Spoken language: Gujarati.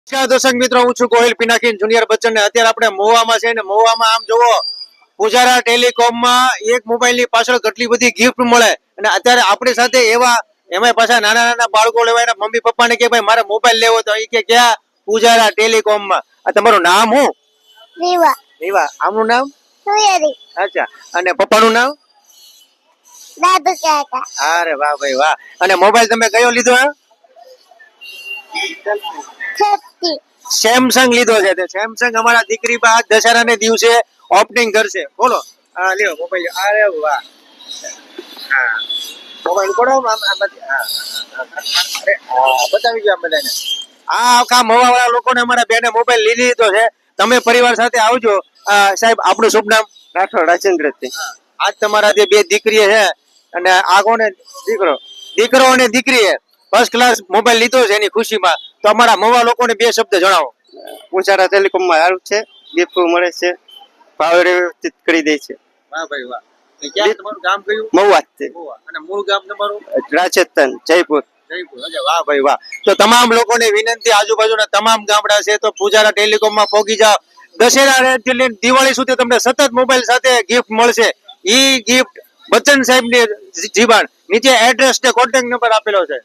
દર્શક મિત્રો, હું છું કોહિલ પિનાકીન જુનિયર બચ્ચન ને અત્યારે આપણે મહુવામાં છે ને મહુવામાં આમ જોવો પૂજારા ટેલિકોમમાં એક મોબાઈલ ની પાછળ કેટલી બધી ગિફ્ટ મળે અને અત્યારે આપણી સાથે એવા એમાં પાછા નાના નાના બાળકો લેવા એના મમ્મી પપ્પાને કે ભાઈ મારે મોબાઈલ લેવો તો એ કે ક્યાં પૂજારા ટેલિકોમમાં. આ તમારું નામ શું? રીવા રીવા. આમનું નામ? સુયરી અચ્છા. અને પપ્પાનું નામ? દાદુ કાકા અરે વાહ ભાઈ વાહ. અને મોબાઈલ તમે કયો લીધો? છત્તી સેમસંગ લીધો છે. તે સેમસંગ અમારા દીકરી બા દશેરાને દિવસે ઓપનિંગ કરશે. બોલો. હા લ્યો મોબાઈલ. અરે વાહ. હા મોબાઈલ પડો આમ આમાંથી. હા અરે બતાવી ગયો આમ બધાને. આ આખા મવાવાળા લોકોને અમારા બેને મોબાઈલ લીધી લીધો છે. તમે પરિવાર સાથે આવજો. સાહેબ આપણું શુભ નામ? રાઠોડ રાજેન્દ્રસિંહ. આજ તમારા જે બે દીકરી છે અને આ કોને દીકરો? દીકરો અને દીકરીએ ફર્સ્ટ ક્લાસ મોબાઈલ લીધો છે એની ખુશીમાં. તો અમારા મવા લોકોને બે શબ્દ જણાવો. પૂજારા ટેલિકોમમાં સારું છે, ગિફ્ટ મળે છે, ભાવ વ્યવસ્થિત કરી દે છે. વાહ ભાઈ વાહ. ક્યાં તમારું ગામ કયું? મહુવા જ છે. અને મૂળ ગામ તમારું? રાજસ્થાન જયપુર. જયપુર. અચ્છા વાહ ભાઈ વાહ. તો તમામ લોકોને વિનંતી, આજુબાજુના તમામ ગામડા છે તો પૂજારા ટેલિકોમમાં પહોંચી જાઓ. દશેરા થી લઈને દિવાળી સુધી તમને સતત મોબાઈલ સાથે ગિફ્ટ મળશે. ઈ ગિફ્ટ બચ્ચન સાહેબ ની જીવાણ. નીચે એડ્રેસ ને કોન્ટેક્ટ નંબર આપેલો છે.